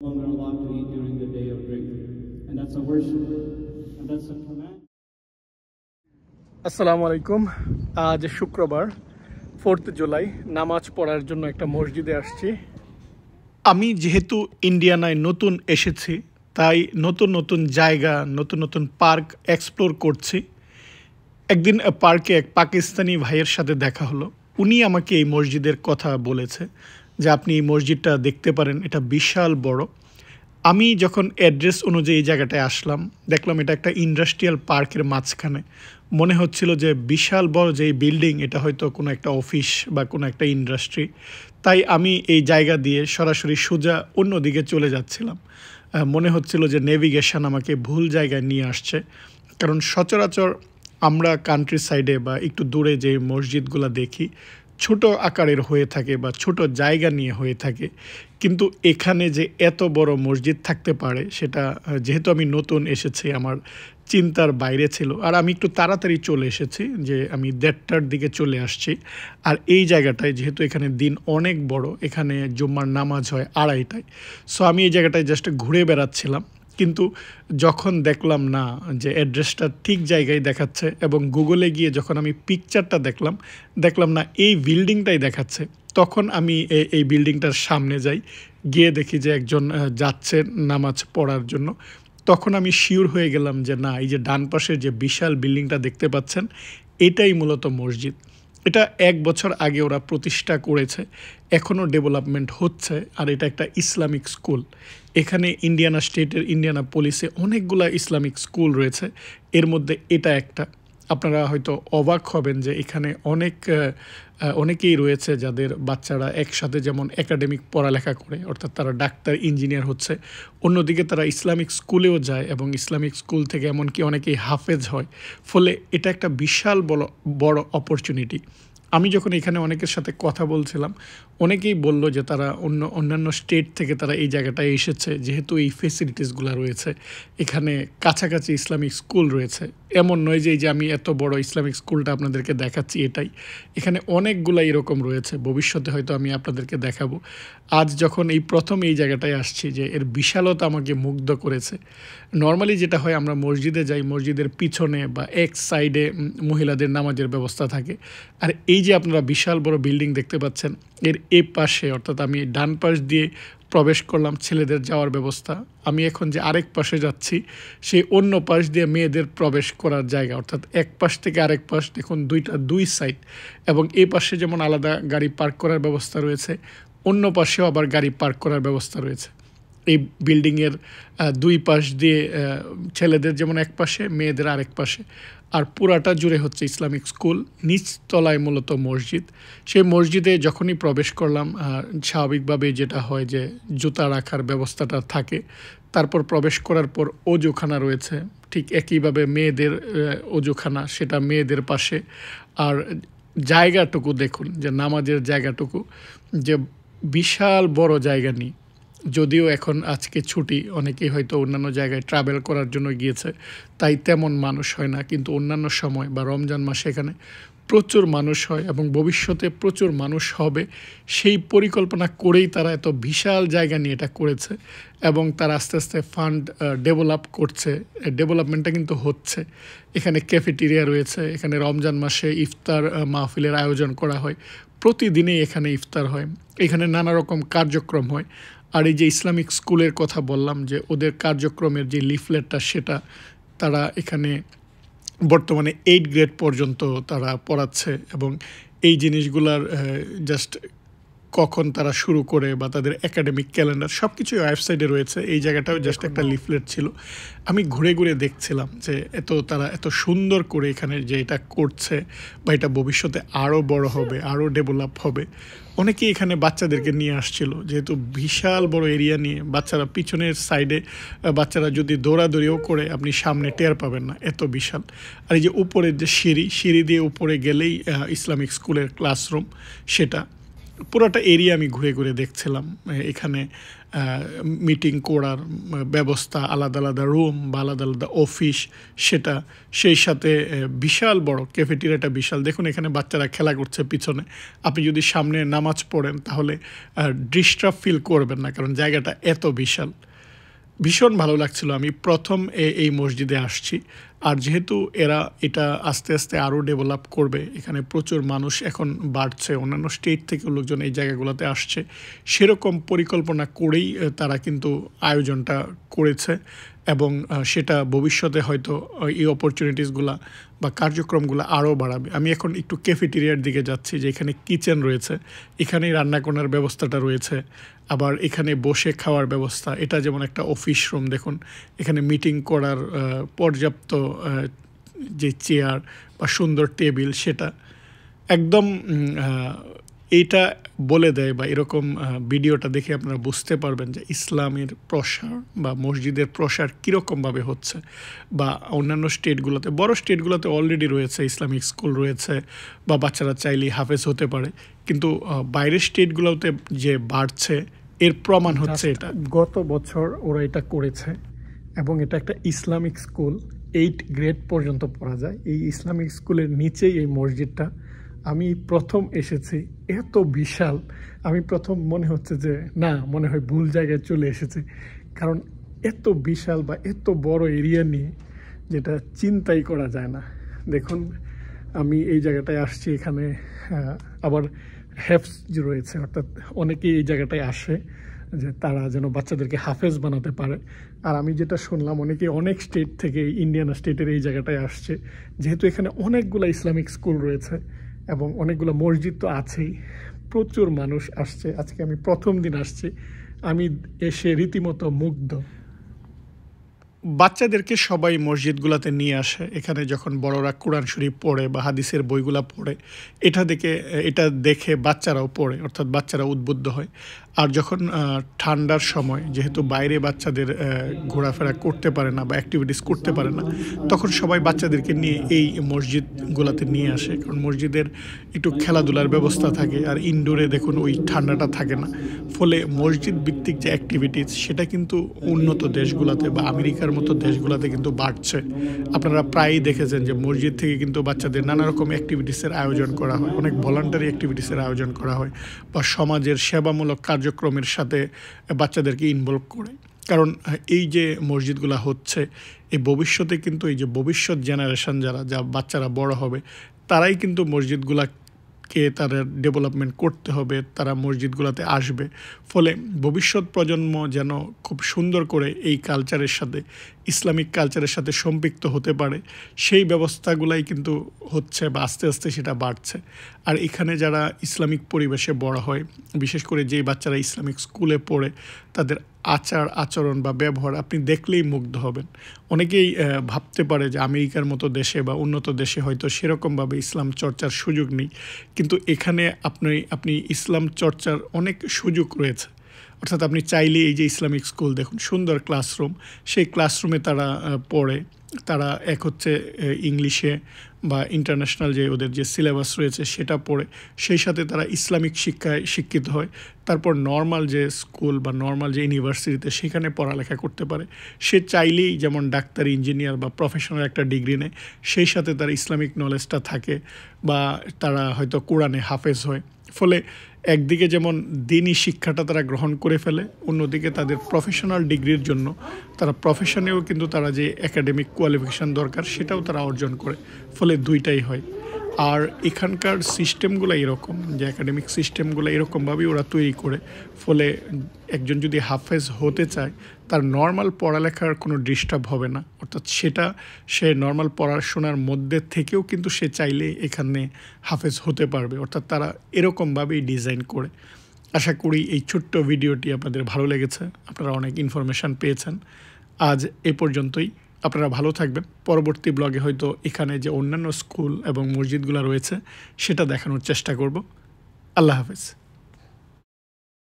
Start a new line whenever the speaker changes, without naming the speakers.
longer allowed to eat during the day or drink. And that's a worship. And that's a command.
আসসালামু আলাইকুম। আজ শুক্রবার 4th July নামাজ পড়ার জন্য একটা মসজিদে আসছি। আমি যেহেতু ইন্ডিয়ানায় নতুন এসেছি, তাই নতুন নতুন জায়গা, নতুন নতুন পার্ক এক্সপ্লোর করছি। একদিন পার্কে এক পাকিস্তানি ভাইয়ের সাথে দেখা হলো। উনি আমাকে এই মসজিদের কথা বলেছে যে আপনি এই মসজিদটা দেখতে পারেন, এটা বিশাল বড়। আমি যখন অ্যাড্রেস অনুযায়ী এই জায়গাটায় আসলাম, দেখলাম এটা একটা ইন্ডাস্ট্রিয়াল পার্কের মাঝখানে। মনে হচ্ছিল যে বিশাল বড় যে বিল্ডিং, এটা হয়তো কোনো একটা অফিস বা কোনো একটা ইন্ডাস্ট্রি। তাই আমি এই জায়গা দিয়ে সরাসরি সোজা অন্যদিকে চলে যাচ্ছিলাম। মনে হচ্ছিল যে নেভিগেশন আমাকে ভুল জায়গায় নিয়ে আসছে, কারণ সচরাচর আমরা কান্ট্রি সাইডে বা একটু দূরে যে মসজিদগুলো দেখি ছোট আকারের হয়ে থাকে বা ছোট জায়গা নিয়ে হয়ে থাকে, কিন্তু এখানে যে এত বড় মসজিদ থাকতে পারে সেটা যেহেতু আমি নতুন এসেছি আমার চিন্তার বাইরে ছিল। আর আমি একটু তাড়াতাড়ি চলে এসেছি, যে আমি 1:30টার দিকে চলে আসছি। আর এই জায়গাটায় যেহেতু এখানে দিন অনেক বড়, এখানে জুম্মার নামাজ হয় 2:30টায়। সো আমি এই জায়গাটায় জাস্ট ঘুরে বেড়াচ্ছিলাম, কিন্তু যখন দেখলাম না যে অ্যাড্রেসটা ঠিক জায়গায় দেখাচ্ছে, এবং গুগলে গিয়ে যখন আমি পিকচারটা দেখলাম না এই বিল্ডিংটাই দেখাচ্ছে, তখন আমি এই বিল্ডিংটার সামনে যাই। গিয়ে দেখি যে একজন যাচ্ছে নামাজ পড়ার জন্য। তখন আমি শিওর হয়ে গেলাম যে না, এই যে ডান পাশের যে বিশাল বিল্ডিংটা দেখতে পাচ্ছেন, এটাই মূলত মসজিদ। এটা 1 বছর আগে ওরা প্রতিষ্ঠা করেছে, এখনও ডেভেলপমেন্ট হচ্ছে। আর এটা একটা ইসলামিক স্কুল। এখানে ইন্ডিয়ানা স্টেটের ইন্ডিয়ানা পুলিশে অনেকগুলা ইসলামিক স্কুল রয়েছে, এর মধ্যে এটা একটা। আপনারা হয়তো অবাক হবেন যে এখানে অনেকেই রয়েছে যাদের বাচ্চারা একসাথে যেমন একাডেমিক পড়ালেখা করে, অর্থাৎ তারা ডাক্তার, ইঞ্জিনিয়ার হচ্ছে, অন্যদিকে তারা ইসলামিক স্কুলেও যায় এবং ইসলামিক স্কুল থেকে এমনকি অনেকেই হাফেজ হয়। ফলে এটা একটা বিশাল বড় অপরচুনিটি। আমি যখন এখানে অনেকের সাথে কথা বলছিলাম, অনেকেই বলল যে তারা অন্যান্য স্টেট থেকে তারা এই জায়গাটায় এসেছে, যেহেতু এই ফেসিলিটিসগুলো রয়েছে। এখানে কাছাকাছি ইসলামিক স্কুল রয়েছে, এমন নয় যে আমি এত বড় ইসলামিক স্কুলটা আপনাদেরকে দেখাচ্ছি এটাই। এখানে অনেকগুলো এরকম রয়েছে, ভবিষ্যতে হয়তো আমি আপনাদেরকে দেখাবো। আজ যখন এই প্রথম এই জায়গাটায় আসছি, যে এর বিশালতা আমাকে মুগ্ধ করেছে। নর্মালি যেটা হয়, আমরা মসজিদে যাই, মসজিদের পিছনে বা এক সাইডে মহিলাদের নামাজের ব্যবস্থা থাকে। আর এই যে আপনারা বিশাল বড় বিল্ডিং দেখতে পাচ্ছেন, এর এ পাশে, অর্থাৎ আমি ডান পাশ দিয়ে প্রবেশ করলাম, ছেলেদের যাওয়ার ব্যবস্থা। আমি এখন যে আরেক পাশে যাচ্ছি, সেই অন্য পাশ দিয়ে মেয়েদের প্রবেশ করার জায়গা, অর্থাৎ এক পাশ থেকে আরেক পাশ দেখুন, দুই সাইড। এবং এই পাশে যেমন আলাদা গাড়ি পার্ক করার ব্যবস্থা রয়েছে, অন্য পাশেও আবার গাড়ি পার্ক করার ব্যবস্থা রয়েছে। এই বিল্ডিংয়ের দুই পাশ দিয়ে ছেলেদের যেমন এক পাশে, মেয়েদের আরেক পাশে। আর পুরাটা জুড়ে হচ্ছে ইসলামিক স্কুল, নিচতলায় মূলত মসজিদ। সেই মসজিদে যখনই প্রবেশ করলাম, স্বাভাবিকভাবে যেটা হয় যে জুতা রাখার ব্যবস্থাটা থাকে। তারপর প্রবেশ করার পর অজুখানা রয়েছে, ঠিক একইভাবে মেয়েদের অজুখানা, সেটা মেয়েদের পাশে। আর জায়গাটুকু দেখুন, যে নামাজের জায়গাটুকু যে বিশাল বড় জায়গা নিয়ে। যদিও এখন আজকে ছুটি, অনেকেই হয়তো অন্যান্য জায়গায় ট্রাভেল করার জন্য গিয়েছে, তাই তেমন মানুষ হয় না। কিন্তু অন্যান্য সময় বা রমজান মাসে এখানে প্রচুর মানুষ হয়, এবং ভবিষ্যতে প্রচুর মানুষ হবে সেই পরিকল্পনা করেই তারা এত বিশাল জায়গা নিয়ে এটা করেছে। এবং তারা আস্তে আস্তে ফান্ড ডেভেলপ করছে, ডেভেলপমেন্টটা কিন্তু হচ্ছে। এখানে ক্যাফেটেরিয়া রয়েছে, এখানে রমজান মাসে ইফতার মাহফিলের আয়োজন করা হয়, প্রতিদিনই এখানে ইফতার হয়, এখানে নানা রকম কার্যক্রম হয়। আর এই যে ইসলামিক স্কুলের কথা বললাম, যে ওদের কার্যক্রমের যে লিফলেটটা, সেটা তারা এখানে বর্তমানে 8 গ্রেড পর্যন্ত তারা পড়াচ্ছে। এবং এই জিনিসগুলার জাস্ট কখন তারা শুরু করে বা তাদের একাডেমিক ক্যালেন্ডার সব কিছুই ওয়েবসাইটে রয়েছে। এই জায়গাটাও জাস্ট একটা লিফলেট ছিল। আমি ঘুরে ঘুরে দেখছিলাম যে তারা এত সুন্দর করে এখানে যে এটা করছে, বা এটা ভবিষ্যতে আরও বড় হবে, আরও ডেভেলপ হবে। অনেকেই এখানে বাচ্চাদেরকে নিয়ে আসছিল, যেহেতু বিশাল বড় এরিয়া নিয়ে। বাচ্চারা পিছনের সাইডে, বাচ্চারা যদি দৌড়াদৌড়িও করে আপনি সামনে টের পাবেন না, এত বিশাল। আর এই যে উপরের যে সিঁড়ি দিয়ে উপরে গেলেই ইসলামিক স্কুলের ক্লাসরুম, সেটা পুরোটা এরিয়া আমি ঘুরে ঘুরে দেখছিলাম। এখানে মিটিং করার ব্যবস্থা, আলাদা আলাদা রুম বা আলাদা আলাদা অফিস, সেটা সেই সাথে বিশাল বড় ক্যাফেটেরিয়াটা বিশাল। দেখুন এখানে বাচ্চারা খেলা করছে পিছনে। আপনি যদি সামনে নামাজ পড়েন তাহলে ডিস্টার্ব ফিল করবেন না, কারণ জায়গাটা এত বিশাল। ভীষণ ভালো লাগছিল। আমি প্রথম এই মসজিদে আসছি, আর যেহেতু এরা এটা আস্তে আস্তে আরও ডেভেলপ করবে, এখানে প্রচুর মানুষ এখন বাড়ছে, অন্যান্য স্টেট থেকে লোকজন এই জায়গাগুলোতে আসছে, সেরকম পরিকল্পনা করেই তারা কিন্তু আয়োজনটা করেছে, এবং সেটা ভবিষ্যতে হয়তো এই অপরচুনিটিসগুলো বা কার্যক্রমগুলো আরও বাড়াবে। আমি এখন একটু ক্যাফেটেরিয়ার দিকে যাচ্ছি, যে এখানে কিচেন রয়েছে, এখানেই রান্না করার ব্যবস্থাটা রয়েছে, আবার এখানে বসে খাওয়ার ব্যবস্থা। এটা যেমন একটা অফিস রুম, দেখুন এখানে মিটিং করার পর্যাপ্ত যে চেয়ার বা সুন্দর টেবিল, সেটা একদম এইটা বলে দেয়, বা এরকম ভিডিওটা দেখে আপনারা বুঝতে পারবেন যে ইসলামের প্রসার বা মসজিদের প্রসার কীরকমভাবে হচ্ছে। বা অন্যান্য স্টেটগুলোতে, বড় স্টেটগুলোতে অলরেডি রয়েছে, ইসলামিক স্কুল রয়েছে, বা বাচ্চারা চাইলেই হাফেজ হতে পারে, কিন্তু বাইরের স্টেটগুলোতে যে বাড়ছে এর প্রমাণ হচ্ছে এটা। গত বছর ওরা এটা করেছে, এবং এটা একটা ইসলামিক স্কুল, 8 গ্রেড পর্যন্ত পড়া যায়। এই ইসলামিক স্কুলের নিচেই এই মসজিদটা। আমি প্রথম এসেছি, এত বিশাল, আমি প্রথম মনে হচ্ছে যে না, মনে হয় ভুল জায়গায় চলে এসেছি, কারণ এত বিশাল বা এত বড় এরিয়া নিয়ে যেটা চিন্তাই করা যায় না। দেখুন আমি এই জায়গাটায় আসছি, এখানে আবার হেফজ রয়েছে, অর্থাৎ অনেকেই এই জায়গাটায় আসে যে তারা যেন বাচ্চাদেরকে হাফেজ বানাতে পারে। আর আমি যেটা শুনলাম, অনেকে অনেক স্টেট থেকে, ইন্ডিয়ানা স্টেটের এই জায়গাটায় আসছে, যেহেতু এখানে অনেকগুলো ইসলামিক স্কুল রয়েছে এবং অনেকগুলো মসজিদ তো আছেই, প্রচুর মানুষ আসছে। আজকে আমি প্রথম দিন আসছি, আমি এসে রীতিমতো মুগ্ধ। বাচ্চাদেরকে সবাই মসজিদগুলোতে নিয়ে আসে, এখানে যখন বড়রা কোরআন শরীফ পড়ে বা হাদিসের বইগুলা পড়ে, এটা দেখে বাচ্চারাও পড়ে, অর্থাৎ বাচ্চারা উদ্বুদ্ধ হয়। আর যখন ঠান্ডার সময়, যেহেতু বাইরে বাচ্চাদের ঘোরাফেরা করতে পারে না বা অ্যাক্টিভিটিস করতে পারে না, তখন সবাই বাচ্চাদেরকে নিয়ে এই মসজিদগুলোতে নিয়ে আসে, কারণ মসজিদের একটু খেলাধুলার ব্যবস্থা থাকে, আর ইনডোরে দেখুন ওই ঠান্ডাটা থাকে না। ফলে মসজিদ ভিত্তিক যে অ্যাক্টিভিটিস, সেটা কিন্তু উন্নত দেশগুলোতে বা আমেরিকার মতো দেশগুলোতে কিন্তু বাড়ছে। আপনারা প্রায়ই দেখেছেন যে মসজিদ থেকে কিন্তু বাচ্চাদের নানা রকম অ্যাক্টিভিটিসের আয়োজন করা হয়, অনেক ভলান্টারি অ্যাক্টিভিটিসের আয়োজন করা হয়, বা সমাজের সেবামূলক কার্যক্রমের সাথে বাচ্চাদেরকে ইনভলভ করে। কারণ এই যে মসজিদগুলো হচ্ছে, এই ভবিষ্যতে কিন্তু এই যে ভবিষ্যৎ জেনারেশন যা বাচ্চারা বড় হবে, তারাই কিন্তু মসজিদগুলোকে তাদের ডেভেলপমেন্ট করতে হবে, তারা মসজিদগুলোতে আসবে। ফলে ভবিষ্যৎ প্রজন্ম যেন খুব সুন্দর করে এই কালচারের সাথে, ইসলামিক কালচারের সাথে সম্পৃক্ত হতে পারে, সেই ব্যবস্থাগুলাই কিন্তু হচ্ছে, বা আস্তে আস্তে সেটা বাড়ছে। আর এখানে যারা ইসলামিক পরিবেশে বড় হয়, বিশেষ করে যেই বাচ্চারা ইসলামিক স্কুলে পড়ে, তাদের আচরণ বা ব্যবহার আপনি দেখলেই মুগ্ধ হবেন। অনেকেই ভাবতে পারে যে আমেরিকার মতো দেশে বা উন্নত দেশে হয়তো সেরকমভাবে ইসলাম চর্চার সুযোগ নেই, কিন্তু এখানে আপনি ইসলাম চর্চার অনেক সুযোগ রয়েছে। অর্থাৎ আপনি চাইলে এই যে ইসলামিক স্কুল দেখুন, সুন্দর ক্লাসরুম, সেই ক্লাসরুমে তারা পড়ে, তারা এক হচ্ছে ইংলিশে বা ইন্টারন্যাশনাল যে ওদের যে সিলেবাস রয়েছে সেটা পড়ে, সেই সাথে তারা ইসলামিক শিক্ষায় শিক্ষিত হয়। তারপর নর্মাল যে স্কুল বা নর্মাল যে ইউনিভার্সিটিতে, সেখানে পড়ালেখা করতে পারে। সে চাইলেই যেমন ডাক্তার, ইঞ্জিনিয়ার বা প্রফেশনাল একটা ডিগ্রি নেয়, সেই সাথে তার ইসলামিক নলেজটা থাকে, বা তারা হয়তো কোরআনে হাফেজ হয়। ফলে একদিকে যেমন দিনই শিক্ষাটা তারা গ্রহণ করে ফেলে, অন্যদিকে তাদের প্রফেশনাল ডিগ্রির জন্য তারা প্রফেশনেও কিন্তু তারা যে একাডেমিক কোয়ালিফিকেশান দরকার, সেটাও তারা অর্জন করে। ফলে দুইটাই হয়। আর এখানকার সিস্টেমগুলো এরকম, যে একাডেমিক সিস্টেমগুলো এরকমভাবেই ওরা তৈরি করে। ফলে একজন যদি হাফেজ হতে চায়, তার নর্মাল পড়ালেখার কোনো ডিস্টার্ব হবে না, অর্থাৎ সে নর্মাল পড়াশোনার মধ্যে থেকেও কিন্তু সে চাইলে এখানে হাফেজ হতে পারবে, অর্থাৎ তারা এরকমভাবেই ডিজাইন করে। আশা করি এই ছোট্ট ভিডিওটি আপনাদের ভালো লেগেছে, আপনারা অনেক ইনফরমেশান পেয়েছেন। আজ এ পর্যন্তই, আপনারা ভালো থাকবেন। পরবর্তী ব্লগে হয়তো এখানে যে অন্যান্য স্কুল এবং মসজিদগুলো রয়েছে সেটা দেখানোর চেষ্টা করব। আল্লাহ হাফেজ।